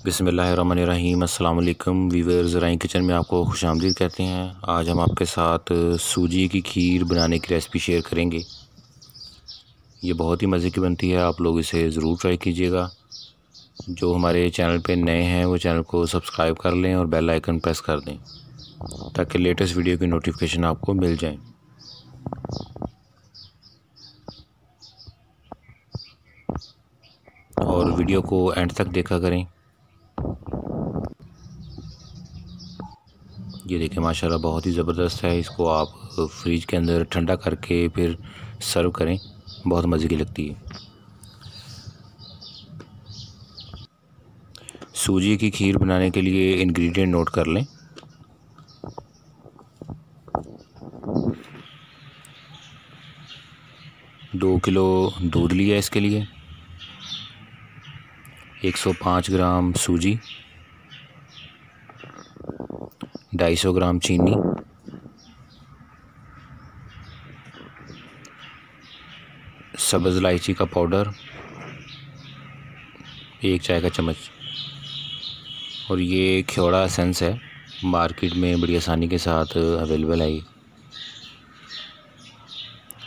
बिस्मिल्लाहिर्रहमानिर्रहीम। अस्सलाम वालेकुम वीवर्स, ज़राइन किचन में आपको खुशामदीद कहते हैं। आज हम आपके साथ सूजी की खीर बनाने की रेसिपी शेयर करेंगे। ये बहुत ही मज़े की बनती है, आप लोग इसे ज़रूर ट्राई कीजिएगा। जो हमारे चैनल पे नए हैं वो चैनल को सब्सक्राइब कर लें और बेल आइकन प्रेस कर दें ताकि लेटेस्ट वीडियो की नोटिफिकेशन आपको मिल जाए। और वीडियो को एंड तक देखा करें। ये देखें माशाल्लाह बहुत ही ज़बरदस्त है। इसको आप फ्रिज के अंदर ठंडा करके फिर सर्व करें, बहुत मज़े की लगती है। सूजी की खीर बनाने के लिए इंग्रेडिएंट नोट कर लें। दो किलो दूध लिया इसके लिए, 105 ग्राम सूजी, 250 ग्राम चीनी, सब्ज़ इलायची का पाउडर 1 चाय का चम्मच, और ये ख्योड़ा एसेंस है, मार्केट में बड़ी आसानी के साथ अवेलेबल है।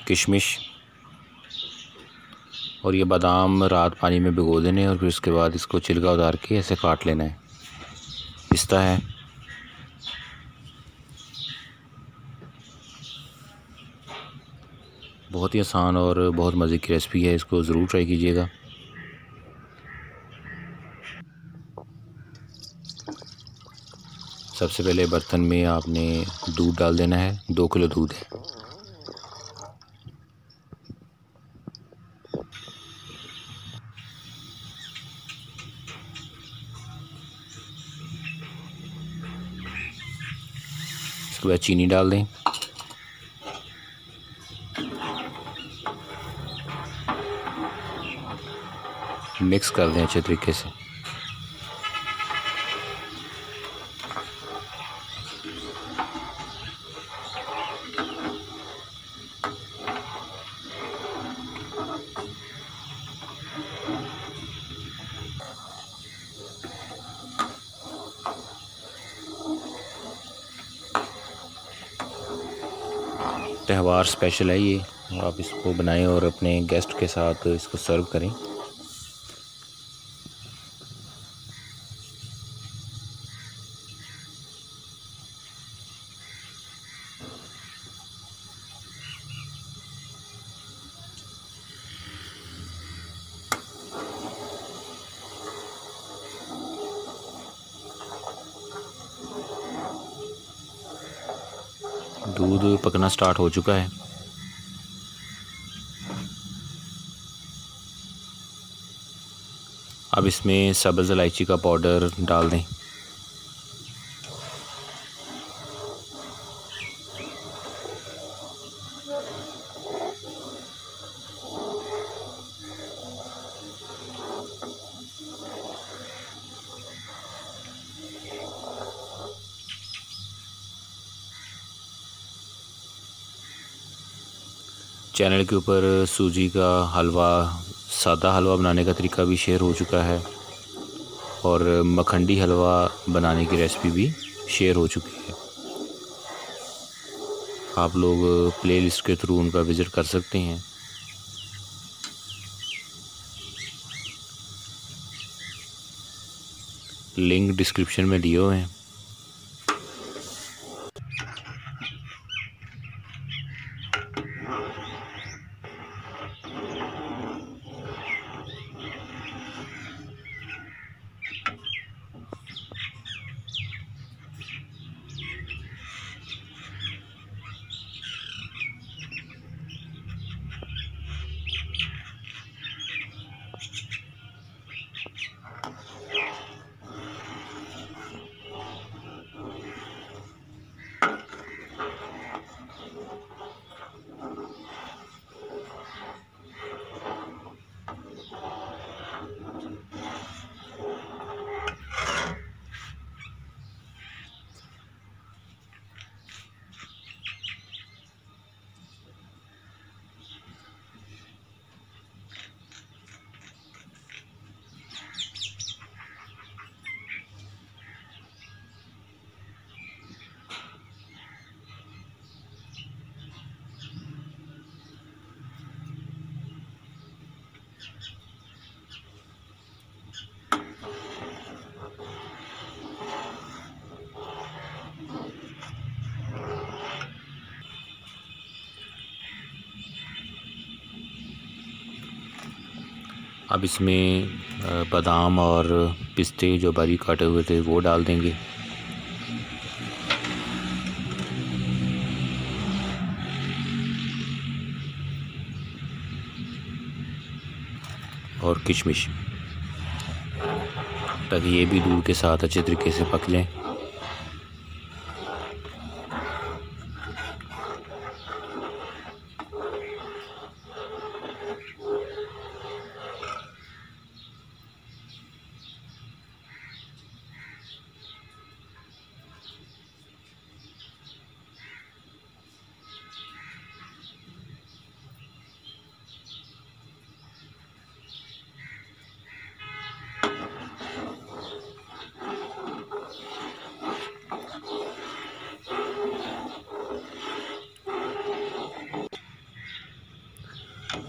किशमिश और ये बादाम रात पानी में भिगो देने और फिर उसके बाद इसको छिलका उतार के ऐसे काट लेना है। पिस्ता है, बहुत ही आसान और बहुत मज़े की रेसिपी है, इसको ज़रूर ट्राई कीजिएगा। सबसे पहले बर्तन में आपने दूध डाल देना है, 2 किलो दूध है। इसके बाद चीनी डाल दें। मिक्स कर दें अच्छे तरीके से। त्यौहार स्पेशल है ये, आप इसको बनाएं और अपने गेस्ट के साथ इसको सर्व करें। दूध पकना स्टार्ट हो चुका है। अब इसमें सब्ज़ इलायची का पाउडर डाल दें। चैनल के ऊपर सूजी का हलवा, सादा हलवा बनाने का तरीका भी शेयर हो चुका है और मखंडी हलवा बनाने की रेसिपी भी शेयर हो चुकी है। आप लोग प्लेलिस्ट के थ्रू उनका विज़िट कर सकते हैं। लिंक डिस्क्रिप्शन में दिए हुए हैं। अब इसमें बादाम और पिस्ते जो बारीक काटे हुए थे वो डाल देंगे। और किशमिश, ताकि ये भी दूध के साथ अच्छे तरीके से पक जाएं।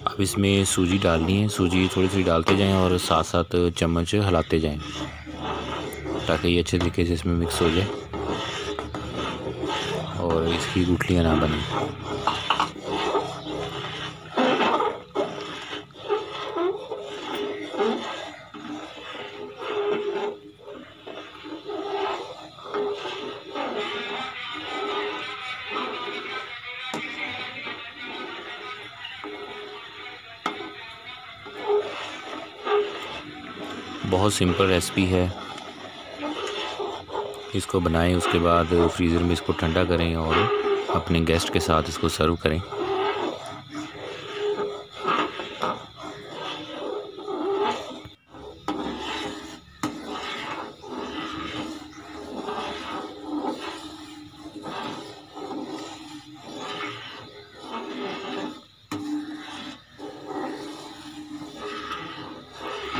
अब इसमें सूजी डालनी है। सूजी थोड़ी थोड़ी डालते जाएं और साथ साथ चम्मच हिलाते जाएं, ताकि ये अच्छे तरीके से इसमें मिक्स हो जाए और इसकी गुठलियाँ ना बने। बहुत सिंपल रेसिपी है, इसको बनाएं, उसके बाद फ्रीज़र में इसको ठंडा करें और अपने गेस्ट के साथ इसको सर्व करें।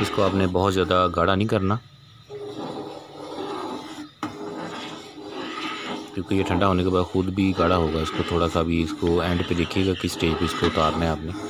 इसको आपने बहुत ज़्यादा गाढ़ा नहीं करना, क्योंकि ये ठंडा होने के बाद ख़ुद भी गाढ़ा होगा। इसको थोड़ा सा भी, इसको एंड पे देखिएगा किस स्टेज पे इसको उतारना है आपने।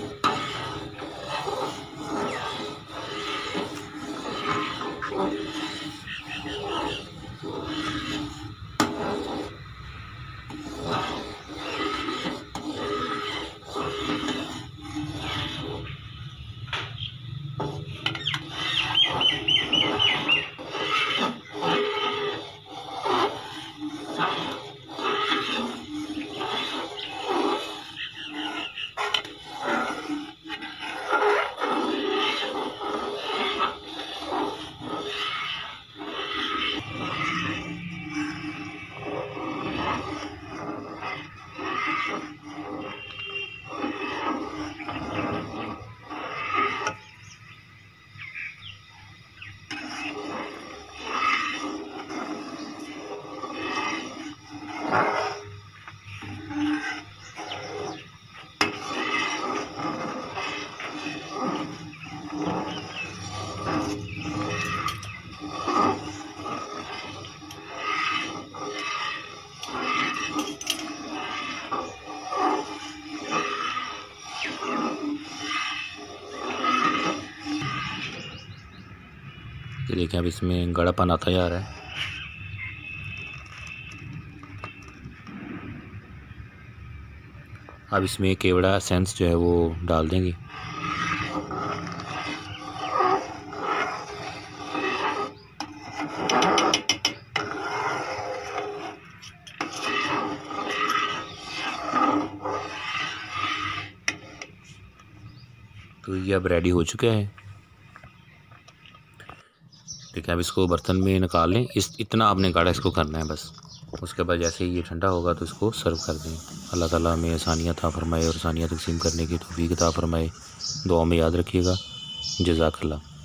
ये देखिए अब इसमें गाढ़ापन आता जा रहा है। अब इसमें केवड़ा एसेंस जो है वो डाल देंगे। तो ये अब रेडी हो चुका है। ठीक है, अब इसको बर्तन में निकाल लें। इतना आपने गाढ़ा इसको करना है बस। उसके बाद जैसे ही ये ठंडा होगा तो इसको सर्व कर दें। अल्लाह ताला हमें आसानियाँ अता फरमाए और आसानियाँ तकसीम करने की तौफीक अता फरमाए। दुआ में याद रखिएगा। जज़ाकल्लाह।